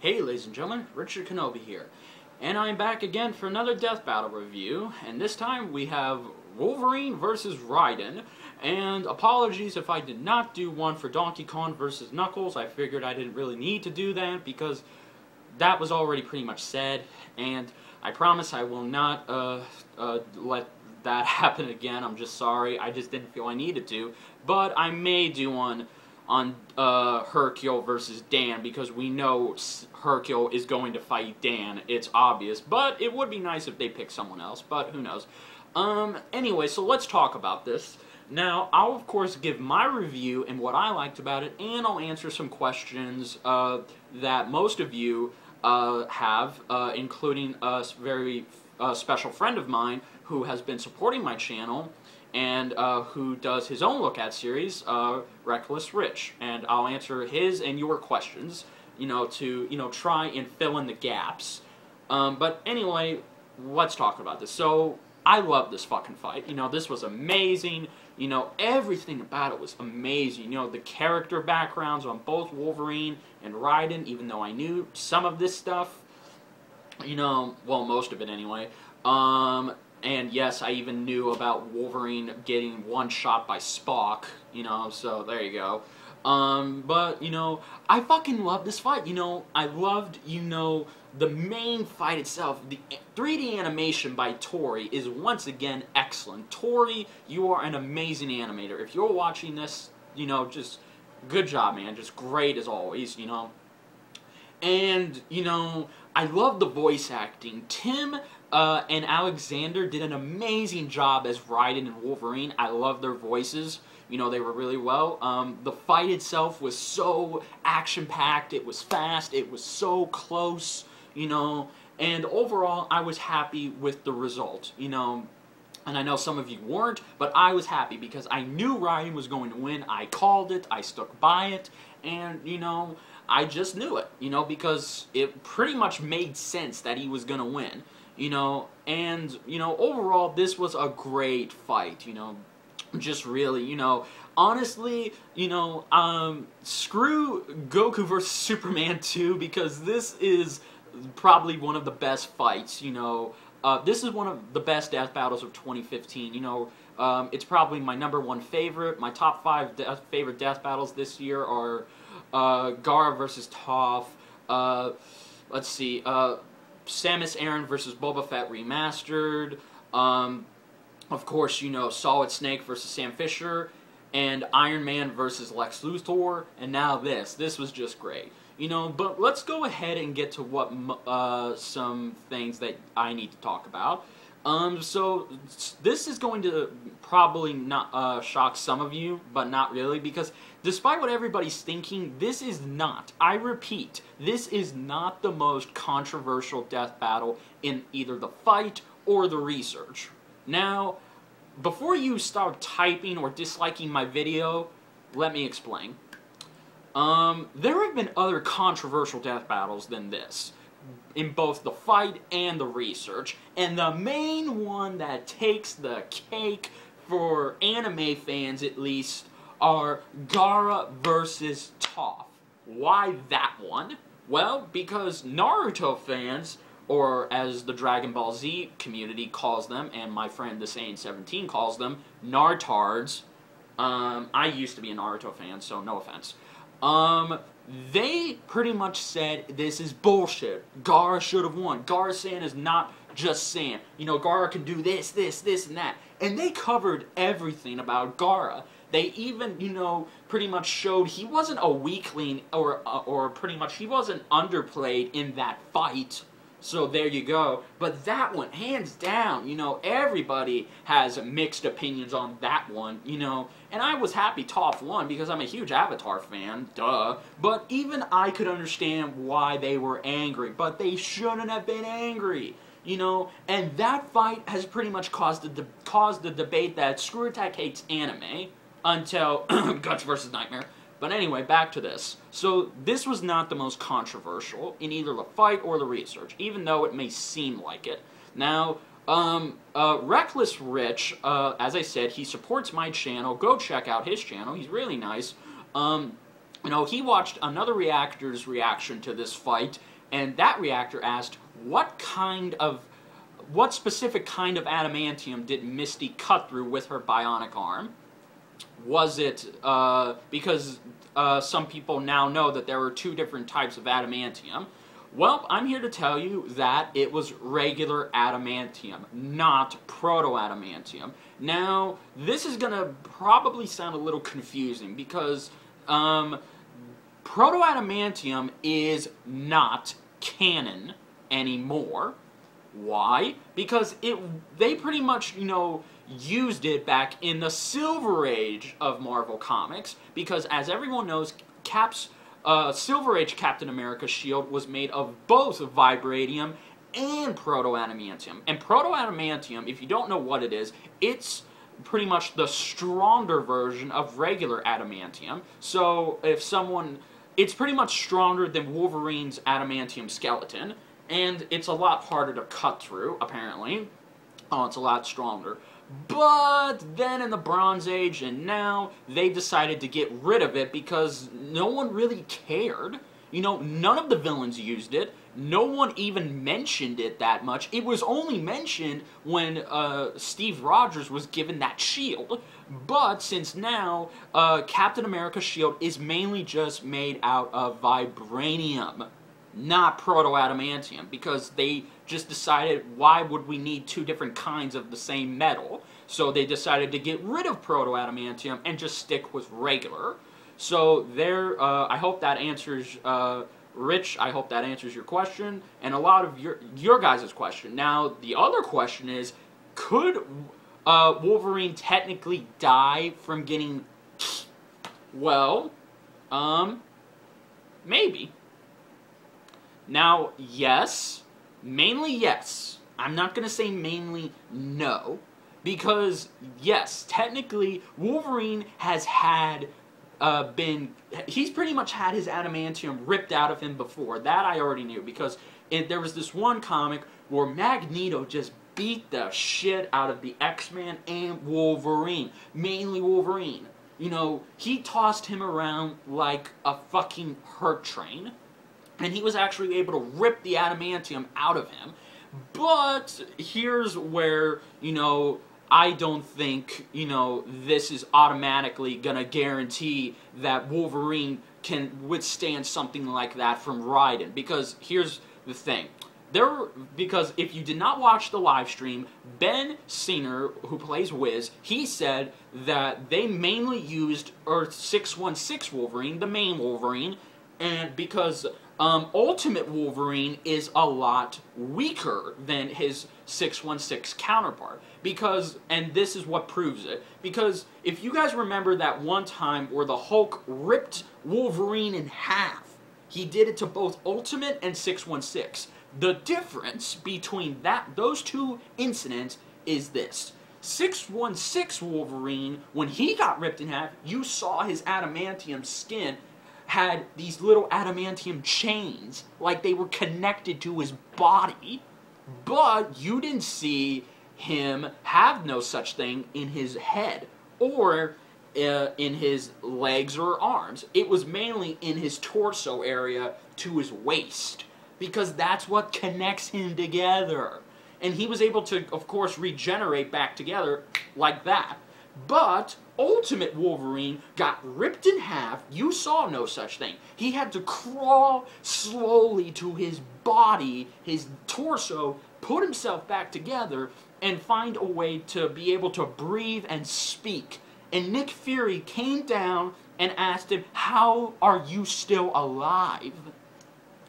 Hey ladies and gentlemen, Richard Kenobi here, and I'm back again for another Death Battle review, and this time we have Wolverine versus Raiden, and apologies if I did not do one for Donkey Kong versus Knuckles. I figured I didn't really need to do that because that was already pretty much said, and I promise I will not let that happen again. I'm just sorry, I just didn't feel I needed to, but I may do one on Hercule versus Dan, because we know Hercule is going to fight Dan. It's obvious, but it would be nice if they pick someone else, but who knows. Anyway, so let's talk about this. Now, I'll of course give my review and what I liked about it, and I'll answer some questions that most of you have, including a very special friend of mine who has been supporting my channel, and who does his own Look At series, Reckless Rich. And I'll answer his and your questions, to, try and fill in the gaps. But anyway, let's talk about this. So, I love this fucking fight. This was amazing. Everything about it was amazing. The character backgrounds on both Wolverine and Raiden, even though I knew some of this stuff, well, most of it anyway. And yes, I even knew about Wolverine getting one shot by Spock, so there you go. But, I fucking love this fight. I loved, the main fight itself. The 3D animation by Tori is once again excellent. Tori, you are an amazing animator. If you're watching this, just good job, man. Just great as always, And, I love the voice acting. Tim and Alexander did an amazing job as Raiden and Wolverine. I love their voices. They were really well. The fight itself was so action-packed. It was fast. It was so close, And overall, I was happy with the result, And I know some of you weren't, but I was happy because I knew Raiden was going to win. I called it. I stuck by it. And, I just knew it, because it pretty much made sense that he was going to win. And, overall, this was a great fight, just really, honestly, screw Goku vs. Superman 2, because this is probably one of the best fights, this is one of the best death battles of 2015, it's probably my #1 favorite. My top 5 favorite death battles this year are, Gaara vs. Toph, let's see, Samus Aran vs. Boba Fett Remastered, of course, Solid Snake vs. Sam Fisher, and Iron Man vs. Lex Luthor, and now this. This was just great. But let's go ahead and get to what, some things that I need to talk about. So, this is going to probably not, shock some of you, but not really, because despite what everybody's thinking, this is not, I repeat, this is not the most controversial death battle in either the fight or the research. Now, before you start typing or disliking my video, let me explain. There have been other controversial death battles than this, in both the fight and the research, and the main one that takes the cake for anime fans at least are Gaara versus Toph. Why that one? Well, because Naruto fans, or as the Dragon Ball Z community calls them, and my friend the Saiyan17 calls them, Nartards. I used to be a Naruto fan, so no offense. They pretty much said this is bullshit. Gaara should have won. Gaara-san is not just Saiyan. Gaara can do this, this, this, and that. And they covered everything about Gaara. They even, pretty much showed he wasn't a weakling, or pretty much he wasn't underplayed in that fight. So there you go. But that one, hands down, everybody has mixed opinions on that one, And I was happy Toph won because I'm a huge Avatar fan, duh. But even I could understand why they were angry. But they shouldn't have been angry, And that fight has pretty much caused the debate that Screw Attack hates anime until Guts vs. Nightmare. But anyway, back to this. So, this was not the most controversial in either the fight or the research, even though it may seem like it. Now, Reckless Rich, as I said, he supports my channel. Go check out his channel. He's really nice. He watched another reactor's reaction to this fight, And that reactor asked, what specific kind of adamantium did Misty cut through with her bionic arm? Was it, because some people now know that there are two different types of adamantium. Well, I'm here to tell you that it was regular adamantium, not proto-adamantium. Now, this is going to probably sound a little confusing because proto-adamantium is not canon anymore. Why? Because they pretty much, used it back in the Silver Age of Marvel Comics, because as everyone knows, Silver Age Captain America's shield was made of both vibranium and proto-adamantium. And proto-adamantium, if you don't know what it is, it's pretty much the stronger version of regular adamantium. So it's pretty much stronger than Wolverine's adamantium skeleton, and it's a lot harder to cut through, apparently. Oh, it's a lot stronger. But then in the Bronze Age and now, they decided to get rid of it because no one really cared. None of the villains used it. No one even mentioned it that much. It was only mentioned when Steve Rogers was given that shield. But since now, Captain America's shield is mainly just made out of vibranium, not proto-adamantium, because they just decided, why would we need two different kinds of the same metal? So they decided to get rid of proto-adamantium and just stick with regular. So there, I hope that answers, Rich, I hope that answers your question, and a lot of your guys' question. Now, the other question is, could Wolverine technically die from getting... Well, maybe. Now, yes. Mainly yes. I'm not going to say mainly no. Because, yes, technically, Wolverine has he's pretty much had his adamantium ripped out of him before. That I already knew, because there was this one comic where Magneto just beat the shit out of the X-Men and Wolverine. Mainly Wolverine. He tossed him around like a fucking hurt train. And he was actually able to rip the adamantium out of him. But here's where, I don't think, this is automatically gonna guarantee that Wolverine can withstand something like that from Raiden. Because here's the thing. Because if you did not watch the live stream, Ben Singer, who plays Wiz, he said that they mainly used Earth 616 Wolverine, the main Wolverine, and because Ultimate Wolverine is a lot weaker than his 616 counterpart. And this is what proves it, because if you guys remember that one time where the Hulk ripped Wolverine in half, he did it to both Ultimate and 616. The difference between those two incidents is this. 616 Wolverine, when he got ripped in half, you saw his adamantium skin had these little adamantium chains, like they were connected to his body, but you didn't see him have no such thing in his head, or in his legs or arms. It was mainly in his torso area to his waist, because that's what connects him together. And he was able to, of course, regenerate back together like that. But Ultimate Wolverine got ripped in half. You saw no such thing. He had to crawl slowly to his body, his torso, put himself back together, and find a way to be able to breathe and speak. And Nick Fury came down and asked him, "How are you still alive?"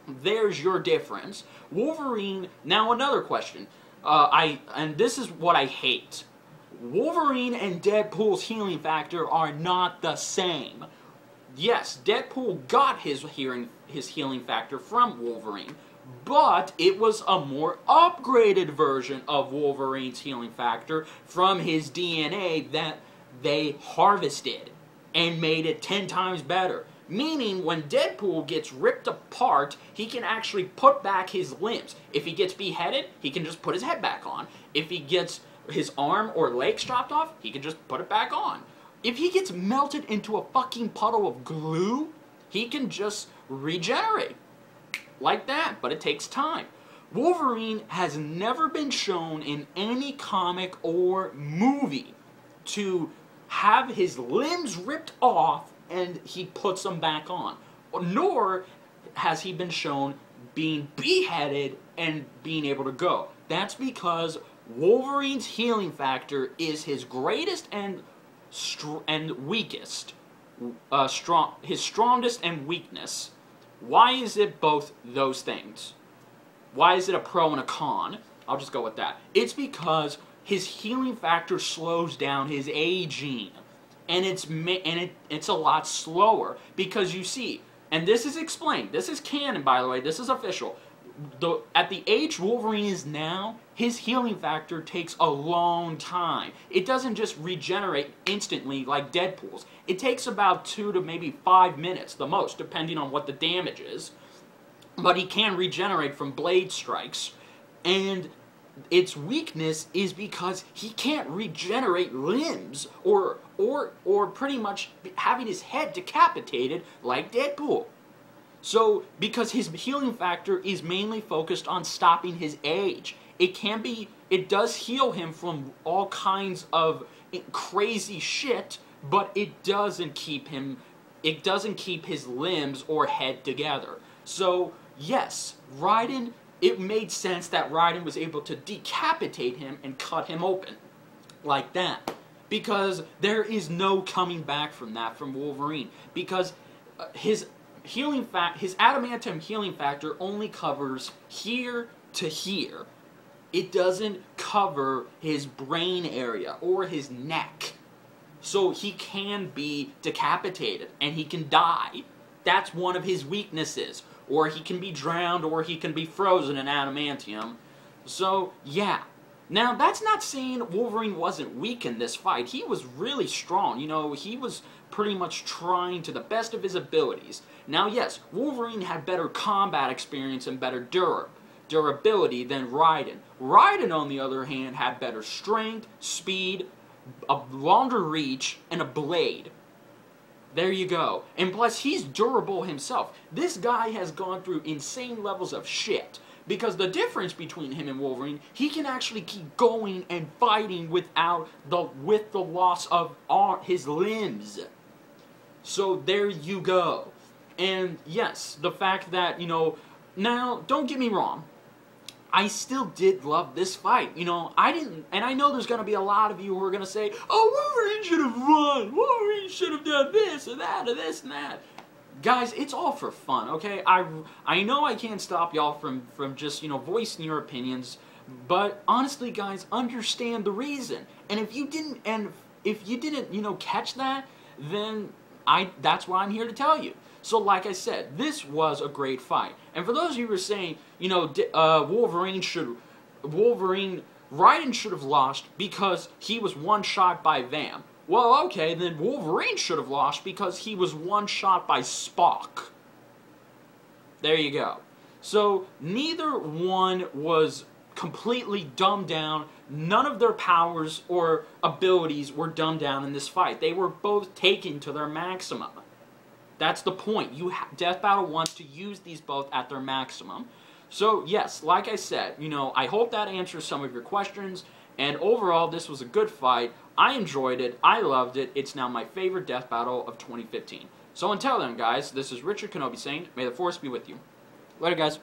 There's your difference. Wolverine, now another question. And this is what I hate. Wolverine and Deadpool's healing factor are not the same. Yes, Deadpool got his healing factor from Wolverine, but it was a more upgraded version of Wolverine's healing factor from his DNA that they harvested and made it 10 times better. Meaning, when Deadpool gets ripped apart, he can actually put back his limbs. If he gets beheaded, he can just put his head back on. If he gets his arm or leg chopped off, he can just put it back on. If he gets melted into a fucking puddle of glue, he can just regenerate. like that, but it takes time. Wolverine has never been shown in any comic or movie to have his limbs ripped off and he puts them back on. Nor has he been shown being beheaded and being able to go. That's because Wolverine's healing factor is his greatest and weakest. His strongest and weakness. Why is it both those things? Why is it a pro and a con? I'll just go with that. It's because his healing factor slows down his aging. And it's a lot slower. Because you see, and this is explained, this is canon by the way, this is official. At the age Wolverine is now, his healing factor takes a long time. It doesn't just regenerate instantly like Deadpool's. It takes about 2 to maybe 5 minutes, the most, depending on what the damage is. But he can regenerate from blade strikes. And its weakness is because he can't regenerate limbs or pretty much having his head decapitated like Deadpool. So, because his healing factor is mainly focused on stopping his age. It does heal him from all kinds of crazy shit, but it doesn't keep his limbs or head together. So, yes, Raiden, it made sense that Raiden was able to decapitate him and cut him open. Like that. Because there is no coming back from that from Wolverine. Because his adamantium healing factor only covers here to here. It doesn't cover his brain area or his neck. So he can be decapitated and he can die. That's one of his weaknesses. Or he can be drowned or he can be frozen in adamantium. So, yeah. Now, that's not saying Wolverine wasn't weak in this fight. He was really strong. You know, he was pretty much trying to the best of his abilities. Now, yes, Wolverine had better combat experience and better durability than Raiden. Raiden, on the other hand, had better strength, speed, a longer reach, and a blade. There you go. And plus, he's durable himself. This guy has gone through insane levels of shit. Because the difference between him and Wolverine, he can actually keep going and fighting with the loss of his limbs. So there you go. And yes, the fact that, you know, now, don't get me wrong, I still did love this fight. You know, and I know there's going to be a lot of you who are going to say, oh, Wolverine should have won, Wolverine should have done this or that or this and that. Guys, it's all for fun, okay? I know I can't stop y'all from just, you know, voicing your opinions, but honestly, guys, understand the reason. And if you didn't, you know, catch that, then that's why I'm here to tell you. So, like I said, this was a great fight. And for those of you who are saying, you know, Raiden should have lost because he was one-shot by Vam. Well, okay, then Wolverine should have lost because he was one-shot by Spock. There you go. So, neither one was completely dumbed down. None of their powers or abilities were dumbed down in this fight. They were both taken to their maximum. That's the point. Death Battle wants to use these both at their maximum. So, yes, like I said, you know, I hope that answers some of your questions. And overall, this was a good fight. I enjoyed it. I loved it. It's now my favorite Death Battle of 2015. So until then, guys, this is Richard Kenobi saying, may the Force be with you. Later, guys.